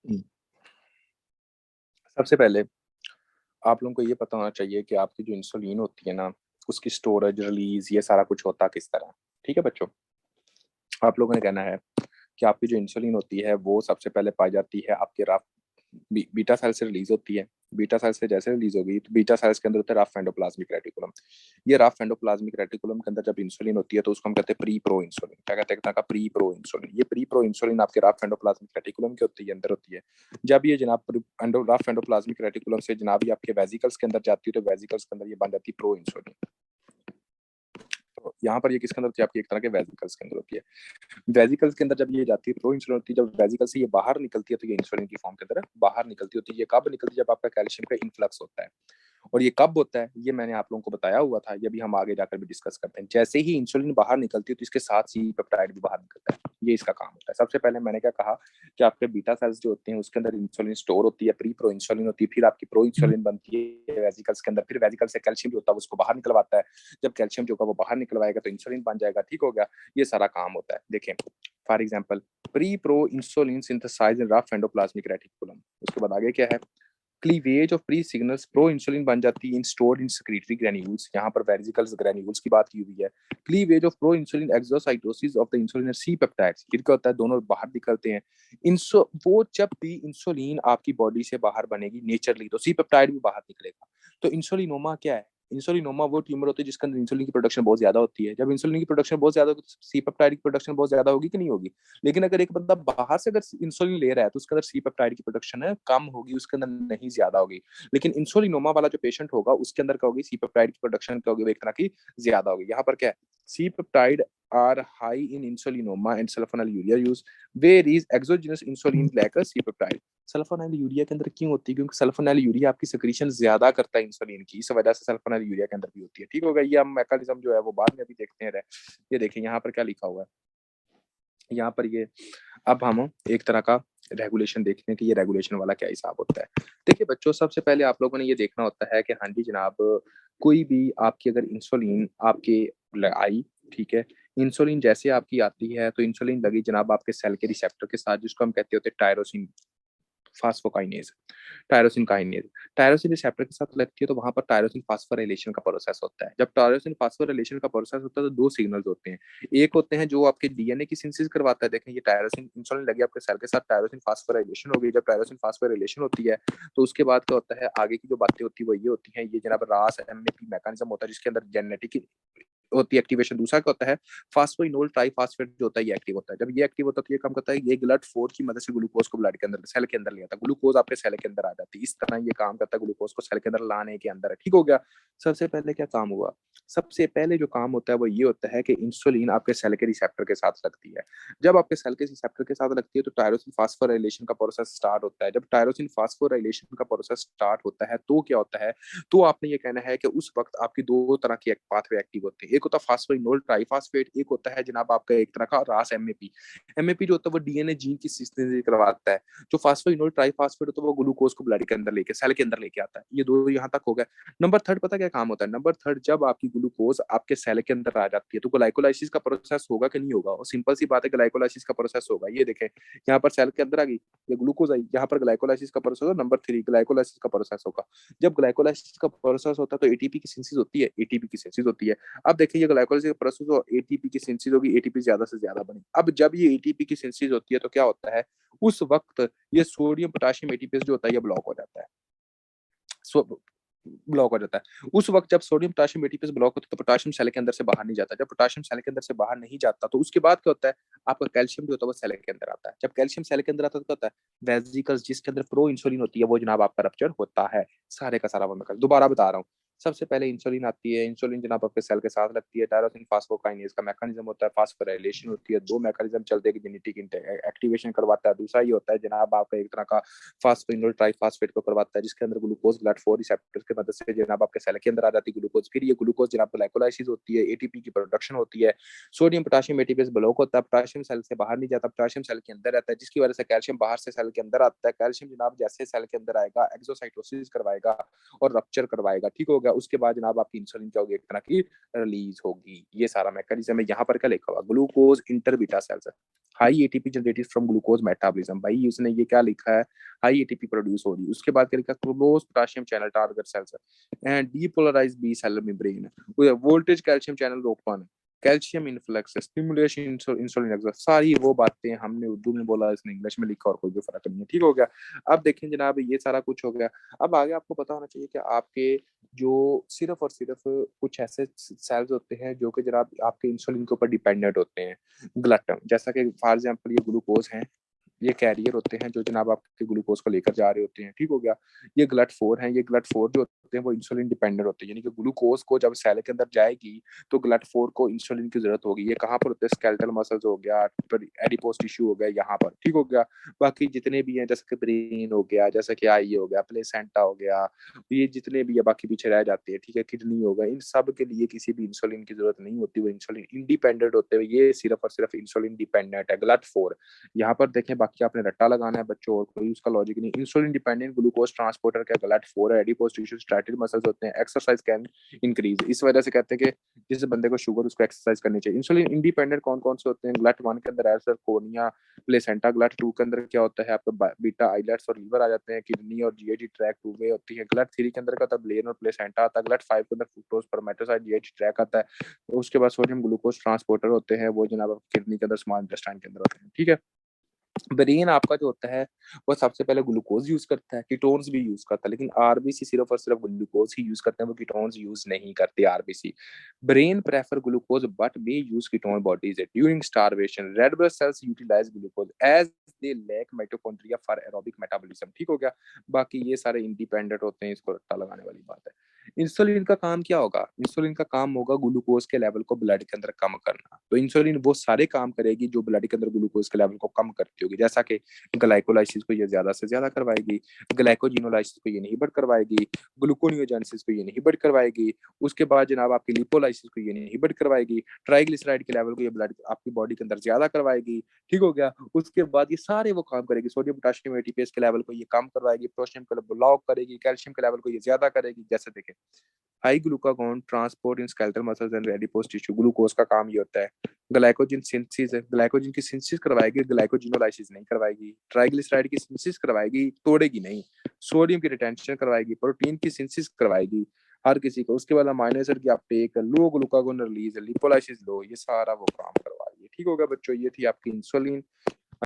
हम्म। सबसे पहले आप लोगों को ये पता होना चाहिए कि आपकी जो इंसुलिन होती है ना, उसकी स्टोरेज, रिलीज, ये सारा कुछ होता किस तरह है। ठीक है बच्चों, आप लोगों ने कहना है कि आपकी जो इंसुलिन होती है वो सबसे पहले पाई जाती है आपके रफ बीटा सेल से रिलीज होती है। बीटा सेल से जैसे रिलीज होगी तो बीटा सेल्स के अंदर होता है रफ एंडोप्लाज्मिक रेटिकुलम। ये रफ एंडोप्लाज्मिक रेटिकुलम के अंदर जब इंसुलिन होती है तो उसको हम कहते हैं प्री प्रो इंसुलिन। क्या कहते हैं? एक तरह का प्री प्रो इंसुलिन। ये प्री प्रो इंसुलिन आपके रफ एंडोप्लाज्मिक रेटिकुलम के होती है, अंदर होती है। जब ये जनाब रफ एंडोप्लाज्मिक रेटिकुलम से जनाब ये आपके वेजिकल्स के अंदर जाती है तो वेजिकल्स के अंदर ये बन जाती है प्रो इंसुलिन। तो यहाँ पर ये किसके अंदर होती है? आपकी एक तरह के वेजिकल्स के अंदर होती है। वेजिकल्स के अंदर जब ये जाती है प्रो इंसुलिन होती है। जब वेजिकल से ये बाहर निकलती है तो ये इंसुलिन की फॉर्म के अंदर बाहर निकलती होती है। ये कब निकलती है? जब आपका कैल्शियम का इनफ्लक्स होता है। और ये कब होता है ये मैंने आप लोगों को बताया हुआ था, ये भी हम आगे जाकर भी डिस्कस करते हैं। जैसे ही इंसुलिन बाहर निकलती है तो इसके साथ सी पेप्टाइड भी बाहर निकलता है। ये इसका काम होता है। सबसे पहले मैंने क्या कहा कि आपके बीटा सेल्स जो होते हैं उसके अंदर इंसुलिन स्टोर होती है, प्री प्रो इंसुलिन होती है, फिर आपकी प्रो इंसुलिन बनती है वेजिकल्स के अंदर, फिर वेजिकल से कैल्शियम जो होता है उसको बाहर निकलवाता है। जब कैल्शियम जो होगा वो बाहर निकलवाएगा तो इंसुलिन बन जाएगा। ठीक हो गया? ये सारा काम होता है। देखें for example, pre pro insulin synthesize in rough endoplasmic reticulum. उसके बाद आगे क्या है? Cleavage of pre signals pro insulin बन जाती है in stored in secretory granules. यहाँ पर वेजिकल्स ग्रैन्यूल्स की बात की हुई है। Cleavage of pro insulin exocytosis of the insulin C peptides. फिर क्या होता है? दोनों बाहर निकलते हैं। इंसो वो जब भी इंसुलिन आपकी बॉडी से बाहर बनेगी नेचरली तो सी पेप्टाइड भी बाहर निकलेगा। तो इंसुलिनोमा क्या है? इंसुलिनोमा वो ट्यूमर होती है जिसके अंदर इंसुलिन की प्रोडक्शन बहुत ज्यादा होती है। जब इंसुलिन की प्रोडक्शन बहुत ज्यादा होगी तो सी पेप्टाइड की प्रोडक्शन बहुत ज्यादा होगी कि नहीं होगी? लेकिन अगर एक बंदा बाहर से अगर इंसुलिन ले रहा है तो उसके अंदर सी पेप्टाइड की प्रोडक्शन है कम होगी, उसके अंदर नहीं ज्यादा होगी। लेकिन इंसुलिनोमा वाला जो पेशेंट होगा उसके अंदर क्या होगी? सी पेप्टाइड की प्रोडक्शन क्या होगी? वो एक तरह की ज्यादा होगी। यहाँ पर क्या है? C peptide are high in insulinoma and sulfonylurea use where is exogenous insulin lack C peptide. Sulfonylurea के अंदर क्यों होती है? क्योंकि सल्फोनाइलूरिया आपकी सिक्रीशन ज्यादा करता है इंसुलिन की, इस वजह से सल्फोनाइलूरिया के अंदर भी होती है। ठीक होगा? ये हम मैकेनिज्म जो है वो बाद में अभी देखते हैं। ये देखिए यहाँ पर क्या लिखा हुआ है। यहाँ पर ये अब हम एक तरह का रेगुलेशन देखते हैं कि ये रेगुलेशन वाला क्या हिसाब होता है। देखिए बच्चों, सबसे पहले आप लोगों ने ये देखना होता है कि हाँ जी जनाब, कोई भी आपकी अगर इंसुलिन आपके आई, ठीक है, इंसुलिन जैसे आपकी आती है तो इंसुलिन लगी जनाब आपके सेल के रिसेप्टर के साथ जिसको हम कहते होते हैं tyrosine phosphokinase, tyrosine kinase. Tyrosine receptor के साथ लगती है तो वहां पर टायरोसिन फास्फोराइलेशन का प्रोसेस होता है। जब टायरोसिन फास्फोराइलेशन का प्रोसेस होता है तो दो सिग्नल्स होते हैं। एक होते हैं जो आपके डीएनए की सिंथेसिस करवाता है। देखें ये टायरोसिन इंसुलिन लगी आपके सेल के साथ, टायरोसिन फास्फोराइलेशन हो गई। जब टायरोसिन फास्फोराइलेशन होती है तो उसके बाद क्या होता है? आगे की जो बातें होती है वो ये होती हैं, ये जनाब रास एमएपी मैकेनिज्म होता है जिसके अंदर जेनेटिक होती है एक्टिवेशन। दूसरा क्या होता है? फास्फोइनोल ट्राइफॉस्फेट जो होता है ये एक्टिव होता है। जब ये एक्टिव होता है तो ये काम करता है, ये GLUT4 की मदद से ग्लूकोज को ब्लड के अंदर सेल के अंदर ले आता है। ग्लूकोज आपके सेल के अंदर आ जाती है। इस तरह ये काम करता है, ग्लूकोज को सेल के अंदर लाने के अंदर। ठीक हो गया? सबसे पहले क्या काम हुआ? सबसे पहले जो काम होता है वो ये होता है कि इंसुलिन आपके सेल के रिसेप्टर के साथ लगती है। जब आपके सेल के रिसेप्टर के साथ लगती है तो टायरोसिन फास्फोराइलेशन का प्रोसेस स्टार्ट होता है। जब टायरोसिन फास्फोराइलेशन का प्रोसेस स्टार्ट होता है तो क्या होता है? तो आपने ये कहना है कि उस वक्त आपकी दो तरह की पाथवे एक्टिव होते हैं। एक होता है फास्फोइनोल ट्राइफॉस्फेट, एक होता है जनाब आपका एक तरह का रास एमएपी। एमएपी जो होता है वो डीएनए जीन की सिंथेसिस करवाता है। जो फास्फोइनोल ट्राइफॉस्फेट होता है वो ग्लूकोज को ब्लड के अंदर लेके सेल के अंदर लेके आता है। ये दो यहाँ तक हो गया। नंबर थर्ड पता क्या काम होता है? नंबर थर्ड, जब आपकी ग्लूकोज आपके सेल के अंदर आ जाती है तो ग्लाइकोलाइसिस का प्रोसेस होगा कि नहीं होगा? और सिंपल सी बात है, ग्लाइकोलाइसिस का प्रोसेस होगा। ये देखें यहाँ पर सेल के अंदर आ गई, ये ग्लूकोज आई, यहाँ पर ग्लाइकोलाइसिस का प्रोसेस होगा। नंबर थ्री, ग्लाइकोलाइसिस का प्रोसेस होगा। जब ग्लाइकोलाइसिस का प्रोसेस होता है तो एटीपी की सिंथेसिस होती है, एटीपी की सिंथेसिस होती है। अब देखिए ये ग्लाइकोलाइसिस का प्रोसेस हो, एटीपी की सिंथेसिस होगी, एटीपी ज्यादा से ज्यादा बनी। अब जब ये एटीपी की सिंथेसिस होती है तो क्या होता है? उस वक्त ये सोडियम पोटेशियम एटीपीज जो होता है ये ब्लॉक हो जाता है। सो ब्लॉक हो जाता है। उस वक्त जब सोडियम पोटेशियम एटीपीज ब्लॉक होता है तो पोटेशियम सेल के अंदर से बाहर नहीं जाता। जब पोटेशियम सेल के अंदर से बाहर नहीं जाता तो उसके बाद क्या होता है? आपका कैल्शियम जो होता है वो सेल के अंदर आता है। जब कैल्शियम सेल के अंदर आता है तो क्या होता है? वेजिकल्स जिसके अंदर प्रो इंसुलिन होती है वो जनाब आपका रप्चर होता है। सारे का सारा मैं दोबारा बता रहा हूँ। सबसे पहले इंसुलिन आती है, इंसुलिन जनाब आपके सेल के साथ लगती है। टायरोसिन फास्फोकाइनेज का मैकेनिज्म होता है, फास्फोराइलेशन होती है। दो मैकेनिज्म चलते हैं कि जेनेटिक एक्टिवेशन करवाता है। दूसरा ये होता है जनाब आपका एक तरह का फास्फोइनोल ट्राइफॉस्फेट को करवाता है जिसके अंदर ग्लूकोज GLUT4 रिसेप्टर की मदद से जनाब आपके सेल के अंदर आ जाती है ग्लूकोज। फिर ये ग्लूकोज जनाब ग्लाइकोलाइसिस होती है, एटीपी की प्रोडक्शन होती है। सोडियम पोटेशियम एटीपीज ब्लॉक होता है, पोटेशियम सेल से बाहर नहीं जाता, पोटेशियम सेल के अंदर रहता है जिसकी वजह से कैल्शियम बाहर से सेल के अंदर आता है। कैल्शियम जनाब जैसे सेल के अंदर आएगा एक्सोसाइटोसिस करवाएगा और रप्चर करवाएगा। ठीक हो गया? उसके बाद जनाब आपकी इंसुलिन क्या होगी, एक तरह की रिलीज होगी। ये सारा मैकेनिज्म है। यहाँ पर क्या लिखा हुआ, glucose enter beta cells, high ATP generated from glucose metabolism. भाई उसने ये क्या लिखा है, हाई एटीपी प्रोड्यूस हो रही है। उसके बाद क्या लिखा, close potassium channel target cells and depolarized B cell membrane, voltage calcium channel open, calcium influx, stimulation insulin expression. सारी वो बातें हमने उर्दू में बोला, इसने इंग्लिश में लिखा, और कोई भी फर्क नहीं है। ठीक हो गया। अब देखें जनाब, ये सारा कुछ हो गया। अब आगे आपको पता होना चाहिए कि आपके जो सिर्फ और सिर्फ कुछ ऐसे सेल्स होते हैं जो कि जनाब आपके इंसुलिन के ऊपर डिपेंडेंट होते हैं। ग्लट, जैसा कि फॉर एग्जांपल ये ग्लूकोज हैं, ये कैरियर होते हैं जो जनाब आपके ग्लूकोज को लेकर जा रहे होते हैं। ठीक हो गया। ये ग्लट फोर हैं, ये ग्लट फोर जो होते हैं वो इंसुलिन डिपेंडेंट होते हैं, यानी कि ग्लूकोज को जब सेल के अंदर जाएगी तो ग्लट फोर को इंसुलिन की जरूरत होगी। ये कहाँ पर होते हैं, स्केलेटल मसल्स हो गया, एडिपोज टिश्यू हो गया, यहाँ पर। ठीक हो गया। बाकी जितने भी हैं, जैसे कि ब्रेन हो गया, जैसे कि आई हो गया, प्लेसेंटा हो गया, ये जितने भी है बाकी पीछे रह जाते हैं। ठीक है, किडनी हो गया, इन सब के लिए किसी भी इंसुलिन की जरूरत नहीं होती, वो इंसुलिन इंडिपेंडेंट होते हुए ये सिर्फ और सिर्फ इंसुलिन डिपेंडेंट है, ग्लट फोर। यहाँ पर देखें, बाकी आपने रट्टा लगाना है बच्चों, और कोई उसका लॉजिक नहीं। इंसुलिन डिपेंडेंट ग्लूकोज ट्रांसपोर्टर का गलट फोर है, एडिपोज टिश्यू स्ट्रैटेड मसल्स होते हैं, एक्सरसाइज कैन इंक्रीज। इस वजह से कहते हैं कि जिस बंदे को शुगर, उसको एक्सरसाइज करनी चाहिए। इंसुलिन इंडिपेंडेंट कौन कौन से होते हैं, ग्लट वन के अंदर sir cornea, placenta. GLUT two के अंदर क्या होता है, आपका बीटा आइलेट्स और लीवर आ जाते हैं, किडनी और जीआईटी ट्रैक टू वे होती है। ग्लट थ्री के अंदर का ब्रेन और प्लेसेंटा आता है। ग्लट फाइव के अंदर फ्रुक्टोज, स्पर्मेटोसाइट, जीआईटी ट्रैक आता है। उसके बाद सोडियम ग्लूकोज ट्रांसपोर्टर होते हैं, वो जनाब किडनी के अंदर, स्मॉल इंटेस्टाइन के अंदर होते हैं। ठीक है। ब्रेन आपका जो होता है वो सबसे पहले ग्लूकोज यूज करता है, कीटोन्स भी यूज करता है, लेकिन आरबीसी सिर्फ और सिर्फ ग्लूकोज ही यूज करते हैं, वो कीटोन्स यूज नहीं करते RBC. Brain prefer glucose but may use ketone bodies during starvation. Red blood cells utilise glucose as they lack mitochondria for aerobic metabolism. ठीक हो गया। बाकी ये सारे इंडिपेंडेंट होते हैं, इसको रट्टा लगाने वाली बात है। इंसुलिन का काम क्या होगा, इंसुलिन का काम होगा ग्लूकोज के लेवल को ब्लड के अंदर कम करना। तो इंसुलिन वो सारे काम करेगी जो ब्लड के अंदर ग्लूकोज के लेवल को कम करती होगी, जैसा कि ग्लाइकोलाइसिस को ये ज्यादा से ज्यादा करवाएगी, ग्लाइकोजिनोलाइसिस को ये इनहिबिट करवाएगी, ग्लूकोनियोजेनेसिस को ये इनहिबिट करवाएगी, उसके बाद जनाब आपकी लिपोलाइसिस को ये इनहिबिट करवाएगी, ट्राइग्लिसराइड के लेवल को ये ब्लड आपकी बॉडी के अंदर ज्यादा करवाएगी। ठीक हो गया। उसके बाद ये सारे वो काम करेगी, सोडियम पोटेशियम एटीपीएस के लेवल को ये कम करवाएगी, पोटेशियम को ब्लॉक करेगी, कैल्शियम के लेवल को ये ज्यादा करेगी। जैसे देखें, high glucagon transport in skeletal muscles and adipose tissue, glucose का काम ये होता है। ग्लाइकोजन सिंथेसिस है, ग्लाइकोजन की सिंथेसिस करवाएगी, ग्लाइकोजिनोलाइसिस नहीं करवाएगी। ट्राइग्लिसराइड की सिंथेसिस करवाएगी, तोड़ेगी नहीं। सोडियम की रिटेंशन करवाएगी, प्रोटीन की सिंथेसिस करवाएगी हर किसी को। उसके बाद अमाइनो एसिड की अपटेक, लो ग्लूकागोन रिलीज, लिपोलाइसिस लो, ये सारा वो काम करवाएगी। ठीक हो गया बच्चों, ये थी आपकी इंसुलिन।